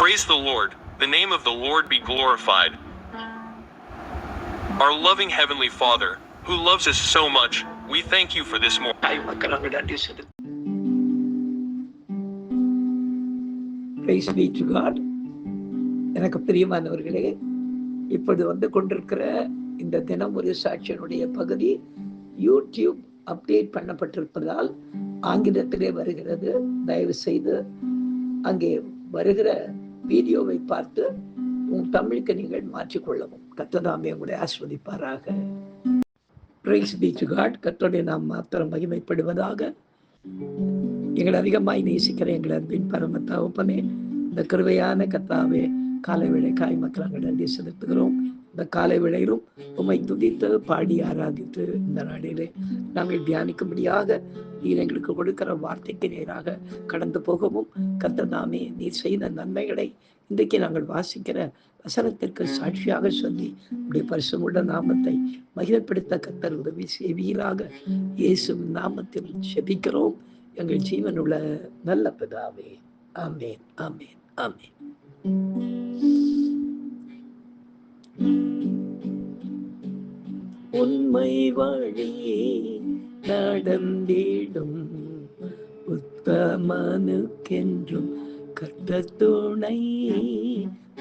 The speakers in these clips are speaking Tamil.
Praise the Lord. The name of the Lord be glorified. Our loving Heavenly Father, who loves us so much, we thank you for this morning. Praise be to God. எனக்கு பிரியமானவர்களே, இப்போது வந்து கொண்டிருக்கிற இந்த தினம் ஒரு சாட்சியனுடைய பகுதி யூடியூப் அப்டேட் பண்ணப்பட்டிருப்பதால் ஆங்கிலத்திலே வருகிறது. தயவு செய்து அங்கே வருகிற வீடியோவை பார்த்து உங்கள் தமிழுக்கு நீங்கள் மாற்றிக்கொள்ளவும். கர்த்தர் உங்களை ஆசீர்வதிப்பாராக. Praise be to God. கர்த்தருடைய நாம் மாத்திரம் மகிமைப்படுவதாக. எங்களை அதிகமாய் நேசிக்கிற எங்கள் அன்பின் பரம தகப்பனே, இந்த கிருபையான கர்த்தாவே, காலை வேளை காய் மக்கள் நன்றி செலுத்துகிறோம். இந்த காலை வேளையிலும் உம்மை துதித்து பாடி ஆராதித்து இந்த நாளிலே நாங்கள் தியானிக்கும்படியாக நீர் எங்களுக்கு கொடுக்கிற வார்த்தைக்கு நேராக கடந்து போகவும், கர்த்தர் தாமே நீர் செய்த நன்மைகளை இன்றைக்கு நாங்கள் வாசிக்கிற வசனத்திற்கு சாட்சியாக சொல்லி உடைய பரிசுமுள்ள நாமத்தை மகிமைப்படுத்த கர்த்தர் உதவி செய்வீராக. இயேசு நாமத்தில் செபிக்கிறோம் எங்கள் ஜீவனுள்ள நல்ல பிதாவே. ஆமென், ஆமென், ஆமென். உண்மை வழி நடந்திடும் உத்தமனுக்கென்றும் கர்த்தர் துணை.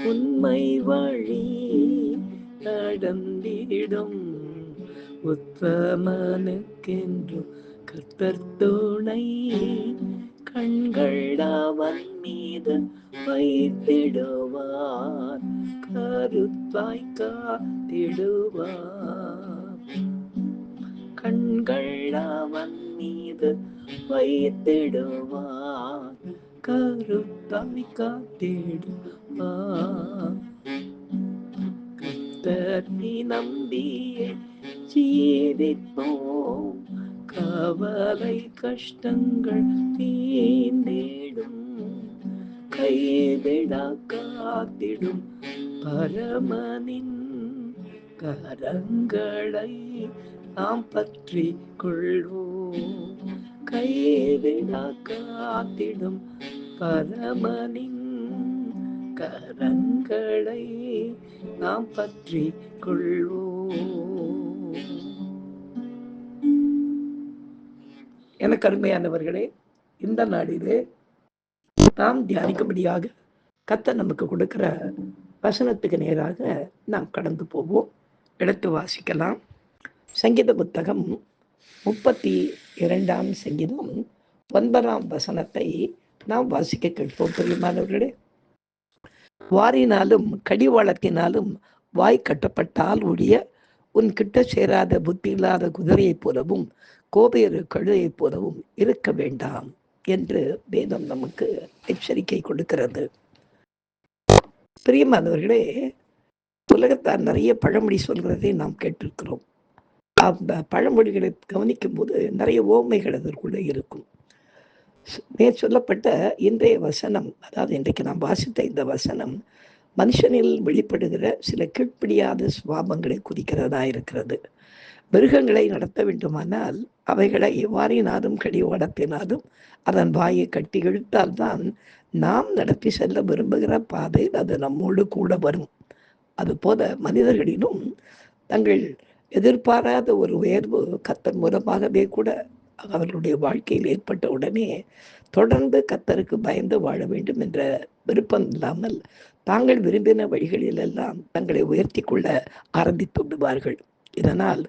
உண்மை வழி நடந்திடும் உத்தமனுக்கென்றும் கர்த்தர் துணை. கண்கள் அவன் மீது வைத்திடுவார், கருத்தாய் காத்திடுவார். கண்கள் அவன் மீது வைத்திடுவார், கருத்தாய் காத்திடுவார். கர்த்தரை நம்பியே ஜீவிப்போம், கவலை கஷ்டங்கள் தீர்ந்திடும். கைவிட காத்திடும் பரமனின் கரங்களை நாம் பற்றி கொள்வோம். கைவிட காத்திடும் பரமனின் கரங்களை நாம் பற்றி கொள்வோம். எனக்கு அருமையானவர்களே, இந்த நாளிலே நாம் தியானிக்கும்படியாக கர்த்தர் நமக்கு கொடுக்கிற வசனத்துக்கு நேராக நாம் கடந்து போவோம். எடுத்து வாசிக்கலாம். சங்கீத புத்தகம் 32 சங்கீதம் 9 வசனத்தை நாம் வாசிக்க கேட்போம். பிரியமானவர்களே, வாரினாலும் கடிவாளத்தினாலும் வாய் கட்டப்பட்டால் ஒழிய உன் கிட்ட சேராத புத்தி இல்லாத குதிரையைப் போலவும் கோபேறு கழுதையைப் போலவும் இருக்க வேண்டாம் என்று வேதம் நமக்கு எச்சரிக்கை கொடுக்கிறது. பிரியமானவர்களே, உலகத்தார் நிறைய பழமொழி சொல்கிறதை நாம் கேட்டிருக்கிறோம். அந்த பழமொழிகளை கவனிக்கும் போது நிறைய ஓமைகள் அதற்குள்ளே இருக்கும். சொல்லப்பட்ட இன்றைய வசனம், அதாவது இன்றைக்கு நாம் வாசித்த இந்த வசனம் மனுஷனில் வெளிப்படுகிற சில கீழ்ப்படியாத சுபாவங்களை குறிக்கிறதா இருக்கிறது. மிருகங்களை நடத்த வேண்டுமானால் அவைகளை வாரினாலும் கடிவாளத்தினாலும் அதன் வாயை கட்டி இழுத்தால்தான் நாம் நடத்தி செல்ல விரும்புகிற பாதையில் அது நம்மோடு கூட வரும். அதுபோல மனிதர்களிலும் தங்கள் எதிர்பாராத ஒரு உயர்வு கர்த்தர் மூலமாகவே கூட அவர்களுடைய வாழ்க்கையில் ஏற்பட்ட உடனே தொடர்ந்து கர்த்தருக்கு பயந்து வாழ வேண்டும் என்ற விருப்பம் இல்லாமல் தாங்கள் விரும்பின வழிகளிலெல்லாம் தங்களை உயர்த்தி கொள்ள ஆரம்பித்து விடுவார்கள். இதனால்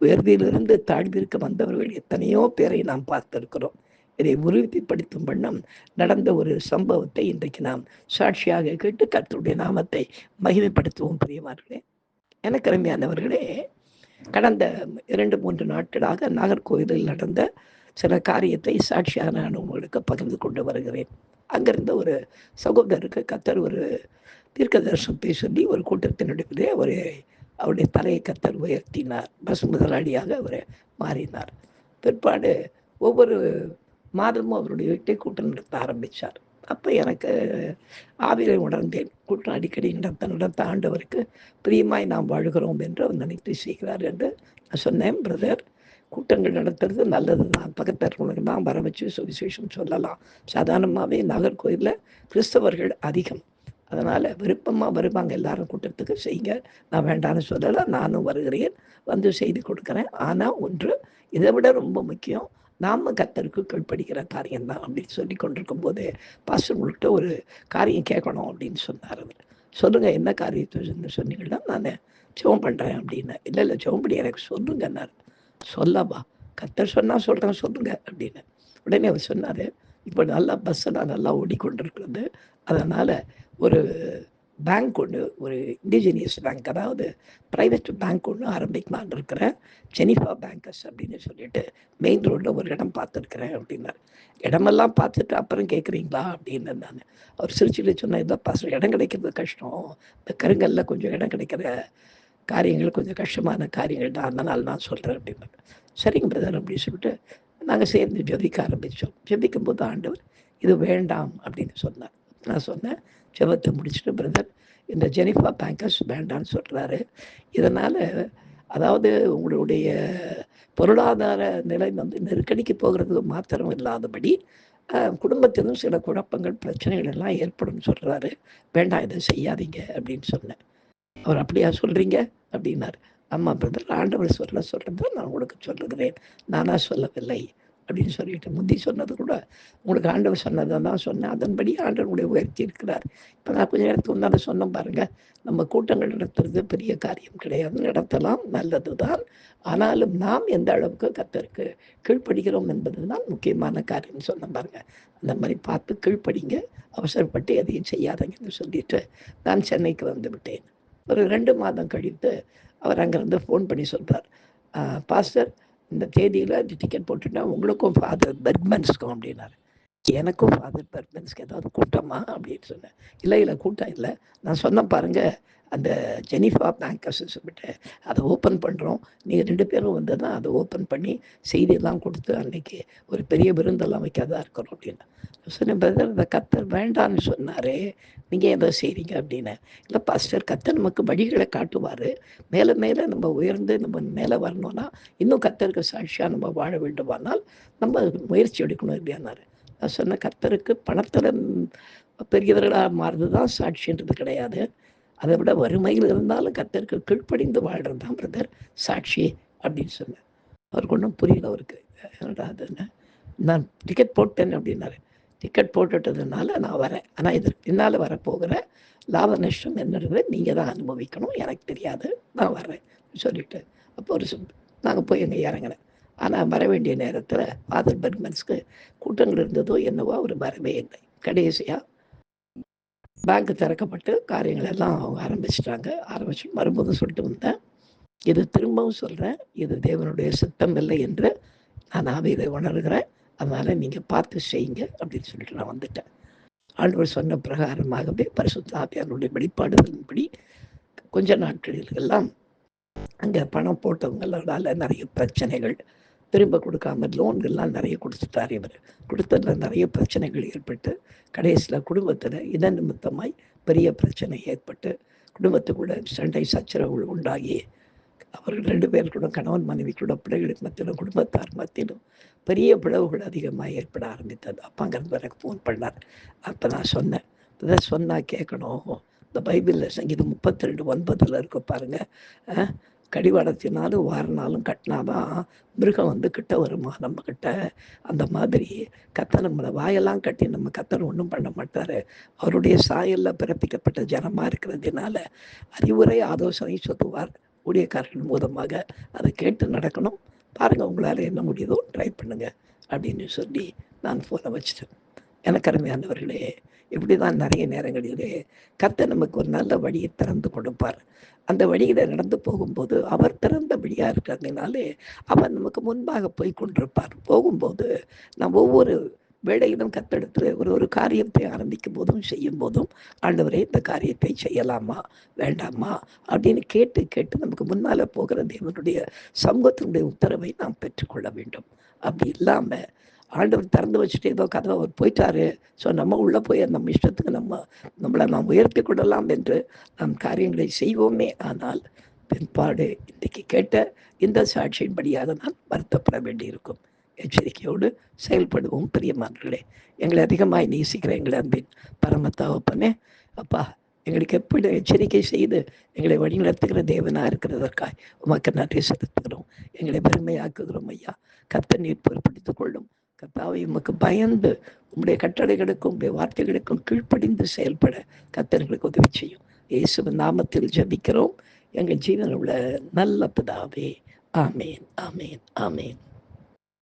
உயர்விலிருந்து தாழ்விற்கு வந்தவர்கள் எத்தனையோ பேரை நாம் பார்த்திருக்கிறோம். இதை உறுதிப்படுத்தும் வண்ணம் நடந்த ஒரு சம்பவத்தை இன்றைக்கு நாம் சாட்சியாக கேட்டு கர்த்தருடைய நாமத்தை மகிமைப்படுத்துவோம். பிரியமானவர்களே, எனக்கு அருமையானவர்களே, கடந்த 2-3 நாட்களாக நாகர்கோவிலில் நடந்த சில காரியத்தை சாட்சியாக நான் உங்களுக்கு பகிர்ந்து கொண்டு வருகிறேன். அங்கிருந்த ஒரு சகோதரருக்கு கர்த்தர் ஒரு தீர்க்க தரிசனத்தை சொல்லி ஒரு கூட்டத்தினுடைய அவருடைய தலையை கர்த்தர் உயர்த்தினார். பஸ் முதலாளியாக அவர் மாறினார். பிற்பாடு ஒவ்வொரு மாதமும் அவருடைய வீட்டை கூட்டம் நடத்த ஆரம்பித்தார். அப்போ எனக்கு ஆவியை உணர்ந்தேன். கூட்டம் அடிக்கடி நடத்த ஆண்டவருக்கு பிரியமாய் நாம் வாழ்கிறோம் என்று அவர் நினைத்து செய்கிறார் என்று நான் சொன்னேன். பிரதர், கூட்டங்கள் நடத்துறது நல்லது தான், பக்கத்தவர்களுக்கு தான் வர வச்சு சுவிசேஷம் சொல்லலாம். சாதாரணமாகவே நாகர்கோயிலில் கிறிஸ்தவர்கள் அதிகம். அதனால் விருப்பமாக வருவாங்க எல்லாரும் கூட்டத்துக்கு, செய்யுங்க. நான் வேண்டான்னு சொல்லலை, நானும் வருகிறேன், வந்து செய்து கொடுக்குறேன். ஆனால் ஒன்று, இதை விட ரொம்ப முக்கியம், நாம் கர்த்தருக்கு கீழ்ப்படிகிற காரியம் தான் அப்படின்னு சொல்லி கொண்டிருக்கும் போது, பாஸ்டர் உங்கள்கிட்ட ஒரு காரியம் கேட்கணும் அப்படின்னு சொன்னார் அவர். சொல்லுங்கள், என்ன காரியத்தை சொன்னீங்கன்னா, நான் ஜெபம் பண்ணுறேன் அப்படின்னு. இல்லை இல்லை, ஜெபம் பண்ணி எனக்கு சொல்லுங்கன்னாரு. சொல்லவா? கர்த்தர் சொன்னால் சொல்கிறேன், சொல்லுங்க அப்படின்னு. உடனே அவர் சொன்னார், இப்போ நல்லா பஸ்ஸெல்லாம் நல்லா ஓடிக்கொண்டிருக்கிறது, அதனால் ஒரு பேங்க் ஒன்று, ஒரு இண்டிஜினியஸ் பேங்க், அதாவது ப்ரைவேட் பேங்க் ஒன்று ஆரம்பிக்கலான்னு இருக்கிறேன், ஜெனிஃபா பேங்கர்ஸ் அப்படின்னு சொல்லிட்டு மெயின் ரோட்டில் ஒரு இடம் பார்த்துருக்குறேன் அப்படின்னாரு. இடமெல்லாம் பார்த்துட்டு அப்புறம் கேட்குறீங்களா அப்படின்னு நான். அவர் சிரிச்சுட்டு சொன்னேன், இதான் பாஸ்டர், இடம் கிடைக்கிறது கஷ்டம், இந்த கருங்கல்ல கொஞ்சம் இடம் கிடைக்கிற காரியங்கள் கொஞ்சம் கஷ்டமான காரியங்கள் தான், அதனால் நான் சொல்கிறேன் அப்படின்னாரு. சரிங்க பிரதர் அப்படின்னு சொல்லிட்டு நாங்கள் சேர்ந்து ஜெபிக்க ஆரம்பித்தோம். ஜெபிக்கும் போது ஆண்டவர் இது வேண்டாம் அப்படின்னு சொன்னார். நான் சொன்னேன், ஜெபத்தை முடிச்சுட்டு, பிரதர் இந்த ஜெனிஃபா பேங்கர்ஸ் வேண்டான்னு சொல்கிறாரு, இதனால் அதாவது உங்களுடைய பொருளாதார நிலை வந்து நெருக்கடிக்கு போகிறது மாத்திரம் இல்லாதபடி குடும்பத்திலும் சில குழப்பங்கள் பிரச்சனைகள் எல்லாம் ஏற்படும் சொல்கிறாரு, வேண்டாம் இதை செய்யாதீங்க அப்படின்னு சொன்னேன். அவர் அப்படியா சொல்கிறீங்க அப்படின்னாரு. ஆமாம் பிரதர், ஆண்டவர் சொல்கிறது நான் உங்களுக்கு சொல்லுகிறேன், நானாக சொல்லவில்லை அப்படின்னு சொல்லிட்டு, முந்தி சொன்னது கூட உங்களுக்கு ஆண்டவர் சொன்னதை தான் சொன்னேன், அதன்படி ஆண்டவருடைய உயர்த்தி இருக்கிறார். இப்போ நான் கொஞ்சம் நேரத்துக்கு முன்னால் சொன்னோம் பாருங்கள், நம்ம கூட்டங்கள் நடத்துறது பெரிய காரியம் கிடையாது, நடத்தலாம், நல்லது தான். ஆனாலும் நாம் எந்த அளவுக்கு கர்த்தருக்கு கீழ்ப்படுகிறோம் என்பது தான் முக்கியமான காரியம்னு சொன்னோம் பாருங்கள். அந்த மாதிரி பார்த்து கீழ்ப்படிங்க, அவசரப்பட்டு எதையும் செய்யாதீங்கன்னு சொல்லிட்டு நான் சென்னைக்கு வந்து விட்டேன். ஒரு 2 மாதம் கழித்து அவர் அங்கேருந்து ஃபோன் பண்ணி சொல்கிறார், பாஸ்டர் இந்த தேதியில் டிக்கெட் போட்டுட்டேன், உங்களுக்கும் ஃபாதர் பெர்க்மன்ஸ்க்கும் அப்படின்னாரு. எனக்கும் ஃபாதர் பெர்க்மன்ஸ்க்கு ஏதாவது கூட்டமா அப்படின்னு சொன்னேன். இல்லை இல்லை, கூட்டம் இல்லை, நான் சொன்னேன் பாருங்கள், அந்த ஜெனிஃபா பேங்கர்ஸ் சொல்லிட்டு அதை ஓப்பன் பண்ணுறோம், நீங்கள் 2 பேரும் வந்து தான் அதை ஓப்பன் பண்ணி செய்தியெல்லாம் கொடுத்து அன்றைக்கி ஒரு பெரிய விருந்தெல்லாம் வைக்காதா இருக்கிறோம் அப்படின்னு சொன்னேன். பிரதர், இந்த கர்த்தர் வேண்டான்னு சொன்னாரே, நீங்கள் எதை செய்கிறீங்க அப்படின்னு. இல்லை பாஸ்டர், கர்த்தர் நமக்கு வழிகளை காட்டுவார், மேலே மேலே நம்ம உயர்ந்து நம்ம மேலே வரணும்னா, இன்னும் கர்த்தருக்கு சாட்சியாக நம்ம வாழ வேண்டுமானால் நம்ம முயற்சி எடுக்கணும் இல்லையானாரு. நான் சொன்ன, கர்த்தருக்கு பணத்தில் பெரியவர்களாக மாறுறது தான் சாட்சின்றது கிடையாது, அதை விட வறுமையில் இருந்தாலும் கர்த்தருக்கு கீழ்ப்படிந்து வாழ்கிறது தான் பிரதர் சாட்சி அப்படின்னு சொன்னேன். அவருக்கு ஒன்றும் புரியல. அவருக்கு என்னடா அதுன்னு. நான் டிக்கெட் போட்டேன் அப்படின்னாரு. டிக்கெட் போட்டுட்டதுனால நான் வரேன், ஆனால் இதற்கு பின்னால் வரப்போகிற லாப நஷ்டம் என்னது நீங்கள் தான் அனுபவிக்கணும், எனக்கு தெரியாது, நான் வர்றேன் சொல்லிவிட்டு அப்போ ஒரு நாங்கள் போய் அங்கே இறங்கினேன். ஆனால் வர வேண்டிய நேரத்தில் ஃபாதர் பெர்க்மன்ஸ்க்கு கூட்டங்கள் இருந்ததோ என்னவோ அவர் வரவே இல்லை. கடைசியாக பேங்க் திறக்கப்பட்டு காரியங்கள் எல்லாம் அவங்க ஆரம்பிச்சு வரும்போது சொல்லிட்டு வந்தேன், இது திரும்பவும் சொல்கிறேன், இது தேவனுடைய சித்தம் இல்லை என்று நான் இதை உணர்கிறேன், அதனால் நீங்கள் பார்த்து செய்யுங்க அப்படின்னு சொல்லிட்டு நான் வந்துட்டேன். ஆண்டவர் சொன்ன பிரகாரமாகவே பரிசுத்த ஆவியானவருடைய வெளிப்பாடுகளின்படி கொஞ்ச நாட்களில் எல்லாம் அங்கே பணம் போட்டவங்களால நிறைய பிரச்சனைகள், திரும்ப கொடுக்காம லோன்கள்லாம் நிறைய கொடுத்துட்டார் இவர். கொடுத்ததில் நிறைய பிரச்சனைகள் ஏற்பட்டு கடைசியில் குடும்பத்தில் இதன் நிமித்தமாய் பெரிய பிரச்சனை ஏற்பட்டு குடும்பத்துக்குள்ள சண்டை சச்சரவுகள் உண்டாகி அவர்கள் 2 பேர் கூட, கணவன் மனைவி கூட, பிள்ளைகளுக்கு மத்தியிலும் குடும்பத்தார் மத்தியிலும் பெரிய பிளவுகள் அதிகமாக ஏற்பட ஆரம்பித்தது. அப்போ அங்கேருந்து எனக்கு ஃபோன் பண்ணார். அப்போ நான் சொன்னேன், இதை சொன்னால் கேட்கணும், இந்த பைபிளில் சங்கீதம் 32:9 இருக்க பாருங்கள், கடிவாளத்தினாலும் வாரினாலும் கட்டினாதான் மிருகம் வந்து கிட்ட வருமா நம்மக்கிட்ட. அந்த மாதிரி கர்த்தர் நம்மளை வாயெல்லாம் கட்டி நம்ம கர்த்தர் ஒன்றும் பண்ண மாட்டார். அவருடைய சாயலில் பிறப்பிக்கப்பட்ட ஜனமாக இருக்கிறதுனால அறிவுரை ஆலோசனை சொல்லுவார் ஊழியக்காரர்கள் மூலமாக. அதை கேட்டு நடக்கணும். பாருங்கள், உங்களால் என்ன முடியுதோ ட்ரை பண்ணுங்க அப்படின்னு சொல்லி நான் ஃபோனை வச்சுட்டேன். எனக்கு அருமையானவர்களே, இப்படி தான் நிறைய நேரங்களிலே கர்த்தர் நமக்கு ஒரு நல்ல வழியை திறந்து கொடுப்பார். அந்த வழியில் நடந்து போகும்போது அவர் திறந்த வழியாக இருக்கிறதுனாலே அவர் நமக்கு முன்பாக போய் கொண்டிருப்பார். போகும்போது நாம் ஒவ்வொரு வேளையிலும் கர்த்தரிடத்தில் ஒரு காரியத்தை ஆரம்பிக்கும் போதும் செய்யும் போதும், ஆண்டவரே இந்த காரியத்தை செய்யலாமா வேண்டாமா அப்படின்னு கேட்டு கேட்டு நமக்கு முன்னால் போகிற தேவனுடைய சமூகத்தினுடைய உத்தரவை நாம் பெற்றுக்கொள்ள வேண்டும். அப்படி இல்லாமல் ஆண்டவர் திறந்து வச்சுட்டு ஏதோ கதவை அவர் போயிட்டாரு, ஸோ நம்ம உள்ளே போய் நம்ம இஷ்டத்துக்கு நம்மளை நாம் உயர்த்தி கொள்ளலாம் என்று நாம் காரியங்களை செய்வோமே. ஆனால் பின்பாடு இன்றைக்கு கேட்ட இந்த சாட்சியின்படியாக நான் வருத்தப்பட வேண்டியிருக்கும். எச்சரிக்கையோடு செயல்படுவோம். பிரியமானவர்களே, எங்களை அதிகமாய் நேசிக்கிற எங்களை அன்பின் பரம தகப்பனே, அப்பா, எங்களுக்கு எப்படி எச்சரிக்கை செய்து எங்களை வழிநடத்துகிற தேவனாக இருக்கிறதற்காய் உமக்கு நன்றி செலுத்துகிறோம். எங்களை பெருமையாக்குகிறோம் ஐயா. கர்த்தர் நீர் பொறுப்படுத்திக் கொள்ளும். கர்த்தாவை உமக்கு பயந்து உம்முடைய கட்டளைகளுக்கும் உம்முடைய வார்த்தைகளுக்கும் கீழ்ப்படிந்து செயல்பட கர்த்தர்களுக்கு உதவி செய்யும். இயேசுவின் நாமத்தில் ஜெபிக்கிறோம் எங்கள் ஜீவனுள்ள நல்ல பிதாவே. ஆமேன், ஆமேன், ஆமேன்.